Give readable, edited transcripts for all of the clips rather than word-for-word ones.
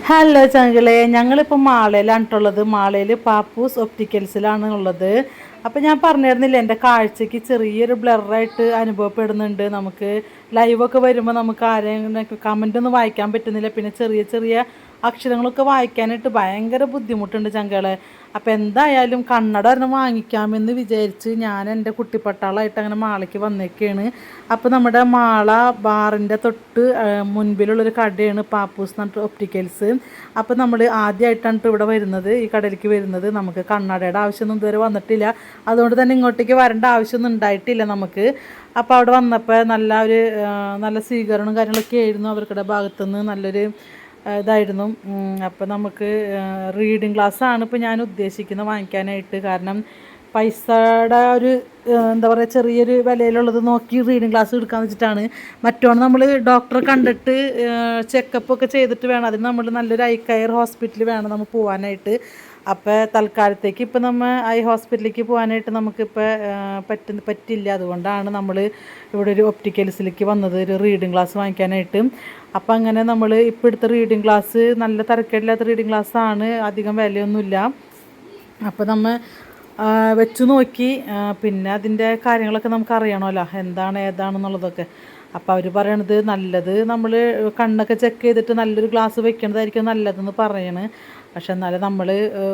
Hello ചങ്കളെ, ഞങ്ങളിപ്പോൾ മാളയിലാണിട്ടുള്ളത്. മാളയിൽ പാപ്പൂസ് ഒപ്റ്റിക്കൽസിലാണ് ഉള്ളത്. അപ്പോൾ ഞാൻ പറഞ്ഞിരുന്നില്ല, എൻ്റെ കാഴ്ചയ്ക്ക് ചെറിയൊരു ബ്ലറായിട്ട് അനുഭവപ്പെടുന്നുണ്ട്. നമുക്ക് ലൈവൊക്കെ വരുമ്പോൾ നമുക്ക് ആരെയും കമൻ്റ് ഒന്നും വായിക്കാൻ പറ്റുന്നില്ല. പിന്നെ ചെറിയ ചെറിയ അക്ഷരങ്ങളൊക്കെ വായിക്കാനായിട്ട് ഭയങ്കര ബുദ്ധിമുട്ടുണ്ട് ചങ്കളെ. അപ്പോൾ എന്തായാലും കണ്ണട ഒരെണ്ണം വാങ്ങിക്കാമെന്ന് വിചാരിച്ച് ഞാൻ എൻ്റെ കുട്ടിപ്പട്ടാളായിട്ട് അങ്ങനെ മാളയ്ക്ക് വന്നേക്കാണ്. അപ്പോൾ നമ്മുടെ മാള ബാറിൻ്റെ തൊട്ട് മുൻപിലുള്ളൊരു കടയാണ് പാപ്പൂസ് എന്ന് പറഞ്ഞിട്ട് ഒപ്റ്റിക്കൽസ്. അപ്പോൾ നമ്മൾ ആദ്യമായിട്ടാണ് ഇവിടെ വരുന്നത്, ഈ കടയിലേക്ക് വരുന്നത്. നമുക്ക് കണ്ണടയുടെ ആവശ്യമൊന്നും ഇതുവരെ വന്നിട്ടില്ല, അതുകൊണ്ട് തന്നെ ഇങ്ങോട്ടേക്ക് വരേണ്ട ആവശ്യമൊന്നും ഉണ്ടായിട്ടില്ല നമുക്ക്. അപ്പോൾ അവിടെ വന്നപ്പോൾ നല്ല സ്വീകരണവും കാര്യങ്ങളൊക്കെ ആയിരുന്നു അവർക്കുടെ ഭാഗത്തുനിന്ന്. നല്ലൊരു ഇതായിരുന്നു. അപ്പോൾ നമുക്ക് റീഡിങ് ക്ലാസ്സാണ് ഇപ്പോൾ ഞാൻ ഉദ്ദേശിക്കുന്നത് വാങ്ങിക്കാനായിട്ട്. കാരണം പൈസയുടെ ഒരു എന്താ പറയുക, ചെറിയൊരു വിലയിലുള്ളത് നോക്കി റീഡിങ് ക്ലാസ് എടുക്കാമെന്ന് വെച്ചിട്ടാണ്. മറ്റോണം നമ്മൾ ഡോക്ടറെ കണ്ടിട്ട് ചെക്കപ്പൊക്കെ ചെയ്തിട്ട് വേണം, അതിന് നമ്മൾ നല്ലൊരു ഐ കെയർ ഹോസ്പിറ്റലിൽ വേണം നമ്മൾ പോകാനായിട്ട്. അപ്പോൾ തൽക്കാലത്തേക്ക് ഇപ്പോൾ നമ്മൾ ഐ ഹോസ്പിറ്റലിലേക്ക് പോകാനായിട്ട് നമുക്കിപ്പോൾ പറ്റില്ല. അതുകൊണ്ടാണ് നമ്മൾ ഇവിടെ ഒരു ഒപ്റ്റിക്കൽസിലേക്ക് വന്നത്, ഒരു റീഡിങ് ക്ലാസ് വാങ്ങിക്കാനായിട്ട്. അപ്പം അങ്ങനെ നമ്മൾ ഇപ്പോൾ എടുത്ത റീഡിങ് ക്ലാസ് നല്ല തരക്കേടില്ലാത്ത റീഡിങ് ക്ലാസ്സാണ്, അധികം വിലയൊന്നുമില്ല. അപ്പോൾ നമ്മൾ വെച്ച് നോക്കി, പിന്നെ അതിൻ്റെ കാര്യങ്ങളൊക്കെ നമുക്ക് അറിയണമല്ലോ, എന്താണ് ഏതാണെന്നുള്ളതൊക്കെ. അപ്പോൾ അവർ പറയണത് നല്ലത് നമ്മൾ കണ്ണൊക്കെ ചെക്ക് ചെയ്തിട്ട് നല്ലൊരു ഗ്ലാസ് വെക്കണതായിരിക്കും നല്ലതെന്ന് പറയണ്. പക്ഷെ എന്നാലും നമ്മൾ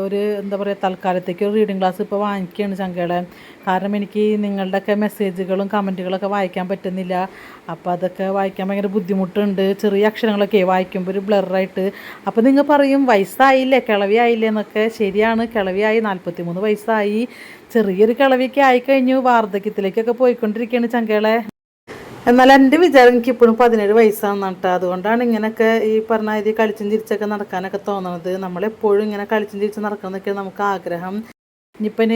ഒരു എന്താ പറയുക, തൽക്കാലത്തേക്ക് ഒരു റീഡിങ് ക്ലാസ് ഇപ്പോൾ വാങ്ങിക്കുകയാണ് ചങ്കളെ. കാരണം എനിക്ക് നിങ്ങളുടെയൊക്കെ മെസ്സേജുകളും കമൻറ്റുകളൊക്കെ വായിക്കാൻ പറ്റുന്നില്ല. അപ്പോൾ അതൊക്കെ വായിക്കാൻ ഭയങ്കര ബുദ്ധിമുട്ടുണ്ട്. ചെറിയ അക്ഷരങ്ങളൊക്കെ വായിക്കുമ്പോൾ ഒരു ബ്ലറായിട്ട്. അപ്പോൾ നിങ്ങൾ പറയും വയസ്സായില്ലേ, കിളവിയായില്ലേ എന്നൊക്കെ. ശരിയാണ്, കിളവിയായി, 43 വയസ്സായി. ചെറിയൊരു കിളവിയൊക്കെ ആയിക്കഴിഞ്ഞു, വാർദ്ധക്യത്തിലേക്കൊക്കെ പോയിക്കൊണ്ടിരിക്കുകയാണ് ചങ്കളെ. എന്നാൽ എൻ്റെ വിചാരം എനിക്കിപ്പോഴും 17 വയസ്സാണെന്നാണ് കേട്ടോ. അതുകൊണ്ടാണ് ഇങ്ങനെയൊക്കെ ഈ പറഞ്ഞ ഇത് കളിച്ചും ചിരിച്ചൊക്കെ നടക്കാനൊക്കെ തോന്നുന്നത്. നമ്മളെപ്പോഴും ഇങ്ങനെ കളിച്ചും ചിരിച്ച് നടക്കണമെന്നൊക്കെ നമുക്ക് ആഗ്രഹം. ഇനിയിപ്പം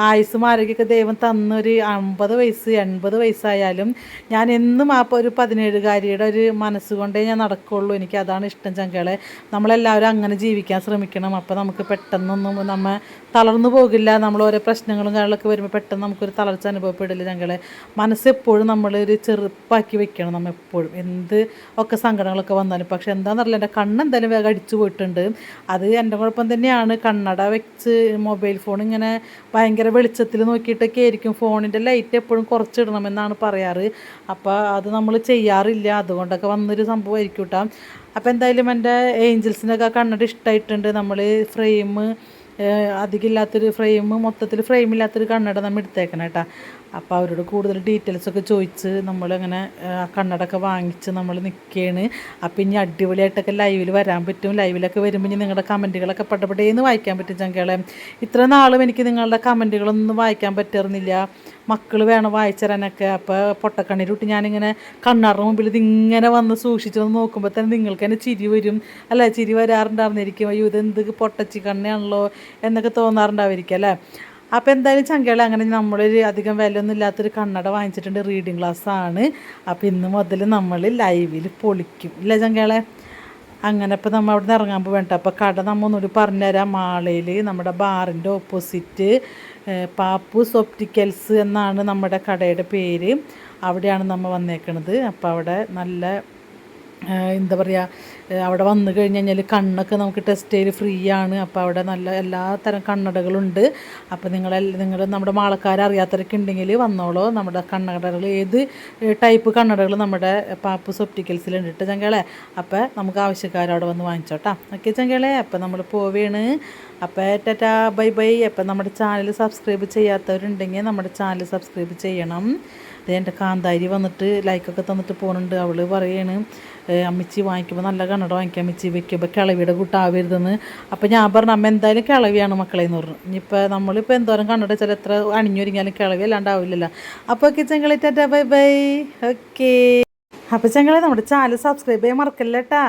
ആയുസ് ആരോഗ്യമൊക്കെ ദൈവം തന്നൊരു 50 വയസ്സ് 80 വയസ്സായാലും ഞാൻ എന്നും ഒരു 17കാരിയുടെ ഒരു മനസ്സുകൊണ്ടേ ഞാൻ നടക്കുകയുള്ളൂ. എനിക്ക് അതാണ് ഇഷ്ടം ചങ്കളെ. നമ്മളെല്ലാവരും അങ്ങനെ ജീവിക്കാൻ ശ്രമിക്കണം. അപ്പോൾ നമുക്ക് പെട്ടെന്നൊന്നും നമ്മൾ തളർന്നു പോകില്ല. നമ്മൾ ഓരോ പ്രശ്നങ്ങളും കാര്യങ്ങളൊക്കെ വരുമ്പോൾ പെട്ടെന്ന് നമുക്കൊരു തളർച്ച അനുഭവപ്പെടില്ല ചങ്കളെ. മനസ്സെപ്പോഴും നമ്മളൊരു ചെറുപ്പാക്കി വെക്കണം. നമ്മൾ എപ്പോഴും എന്ത് ഒക്കെ സങ്കടങ്ങളൊക്കെ വന്നാലും. പക്ഷെ എന്താണെന്നറിയില്ല, എൻ്റെ കണ്ണെന്തായാലും വേഗം അടിച്ചു പോയിട്ടുണ്ട്. അത് എൻ്റെ കുഴപ്പം തന്നെയാണ്. കണ്ണട വെച്ച് മൊബൈൽ ഫോൺ ഇങ്ങനെ ഭയങ്കര വെളിച്ചത്തിൽ നോക്കിയിട്ടൊക്കെ ആയിരിക്കും. ഫോണിൻ്റെ ലൈറ്റ് എപ്പോഴും കുറച്ചിടണമെന്നാണ് പറയാറ്. അപ്പോൾ അത് നമ്മൾ ചെയ്യാറില്ല, അതുകൊണ്ടൊക്കെ വന്നൊരു സംഭവമായിരിക്കും കേട്ടോ. അപ്പോൾ എന്തായാലും എൻ്റെ ഏഞ്ചൽസിനൊക്കെ കണ്ണട ഇഷ്ടമായിട്ടുണ്ട്. നമ്മൾ ഫ്രെയിം അധികമില്ലാത്തൊരു മൊത്തത്തിൽ ഫ്രെയിമില്ലാത്തൊരു കണ്ണട നമ്മൾ എടുത്തേക്കണം കേട്ടോ. അപ്പോൾ അവരോട് കൂടുതൽ ഡീറ്റെയിൽസൊക്കെ ചോദിച്ച് നമ്മളങ്ങനെ കണ്ണടയൊക്കെ വാങ്ങിച്ച് നമ്മൾ നിൽക്കുകയാണ്. അപ്പോൾ ഇനി അടിപൊളിയായിട്ടൊക്കെ ലൈവിൽ വരാൻ പറ്റും. ലൈവിലൊക്കെ വരുമ്പോൾ ഇനി നിങ്ങളുടെ കമൻറ്റുകളൊക്കെ പടപടേന്ന് വായിക്കാൻ പറ്റും ചങ്കളെ. ഇത്ര നാളും എനിക്ക് നിങ്ങളുടെ കമൻറ്റുകളൊന്നും വായിക്കാൻ പറ്റാറുന്നില്ല. മക്കൾ വേണം വായിച്ചു തരാനൊക്കെ. അപ്പോൾ പൊട്ടക്കണ്ണീരിട്ട് ഞാനിങ്ങനെ കണ്ണാറിന് മുമ്പിൽ ഇതിങ്ങനെ വന്ന് സൂക്ഷിച്ച് നോക്കുമ്പോൾ തന്നെ നിങ്ങൾക്ക് തന്നെ ചിരി വരും. അല്ല, ചിരി വരാറുണ്ടായിരുന്നിരിക്കും. അയ്യോ ഇതെന്ത് പൊട്ടച്ചി കണ്ണയാണല്ലോ എന്നൊക്കെ തോന്നാറുണ്ടാവുമായിരിക്കും അല്ലേ. അപ്പോൾ എന്തായാലും ചങ്കളെ അങ്ങനെ നമ്മളൊരു അധികം വിലയൊന്നും ഇല്ലാത്തൊരു കണ്ണട വാങ്ങിച്ചിട്ടുണ്ട്. റീഡിങ് ക്ലാസ്സാണ്. അപ്പോൾ ഇന്ന് മുതൽ നമ്മൾ ലൈവിൽ പൊളിക്കും ഇല്ലേ ചങ്കളെ. അങ്ങനെ ഇപ്പോൾ നമ്മൾ അവിടെ നിന്ന് ഇറങ്ങാൻ വേണ്ട. അപ്പോൾ കട നമ്മൾ ഒന്നുകൂടി പറഞ്ഞുതരാം. മാളയിൽ നമ്മുടെ ബാറിൻ്റെ ഓപ്പോസിറ്റ് പാപ്പൂസ് ഒപ്റ്റിക്കൽസ് എന്നാണ് നമ്മുടെ കടയുടെ പേര്. അവിടെയാണ് നമ്മൾ വന്നേക്കണത്. അപ്പോൾ അവിടെ നല്ല എന്താ പറയുക, അവിടെ വന്നു കഴിഞ്ഞ് കഴിഞ്ഞാൽ കണ്ണൊക്കെ നമുക്ക് ടെസ്റ്റ് ചെയ്ത് ഫ്രീ ആണ്. അപ്പോൾ അവിടെ നല്ല എല്ലാ തരം കണ്ണടകളുണ്ട്. അപ്പോൾ നിങ്ങൾ നമ്മുടെ മാളക്കാരറിയാത്തവരൊക്കെ ഉണ്ടെങ്കിൽ വന്നോളൂ. നമ്മുടെ കണ്ണടകൾ ഏത് ടൈപ്പ് കണ്ണടകൾ നമ്മുടെ പാപ്പൂസ് ഒപ്റ്റിക്കൽസിലുണ്ട് കേട്ടോ ചങ്കളെ. അപ്പോൾ നമുക്ക് ആവശ്യക്കാരവിടെ വന്ന് വാങ്ങിച്ചോട്ടാ. ഓക്കെ ചങ്കളെ, അപ്പോൾ നമ്മൾ പോവുകയാണ്. അപ്പോൾ ടാറ്റാ ബൈ ബൈ. അപ്പോൾ നമ്മുടെ ചാനൽ സബ്സ്ക്രൈബ് ചെയ്യാത്തവരുണ്ടെങ്കിൽ നമ്മുടെ ചാനൽ സബ്സ്ക്രൈബ് ചെയ്യണം. എൻ്റെ കാന്താരി വന്നിട്ട് ലൈക്കൊക്കെ തന്നിട്ട് പോകുന്നുണ്ട്. അവൾ പറയാണ് അമ്മച്ചി വാങ്ങിക്കുമ്പോൾ നല്ല കണ്ണട വാങ്ങിക്കാം, അമ്മച്ചി വെക്കുമ്പോൾ കിളവിയുടെ കൂട്ടാവരുതെന്ന്. അപ്പോൾ ഞാൻ പറഞ്ഞു അമ്മ എന്തായാലും കിളവിയാണ് മക്കളെ എന്ന് പറഞ്ഞു. ഇനിയിപ്പോൾ നമ്മളിപ്പോൾ എന്തോരം കണ്ണട വെച്ചാൽ എത്ര അണിഞ്ഞൊരുങ്ങിയാലും കിളവി അല്ലാണ്ടാവില്ലല്ലോ. അപ്പോൾ ഓക്കെ ചങ്കളെ, ടാറ്റാ ബൈ ബൈ. ഓക്കെ, അപ്പോൾ ചങ്കളെ നമ്മുടെ ചാനൽ സബ്സ്ക്രൈബ് ചെയ്യാൻ മറക്കല്ല കേട്ടാ.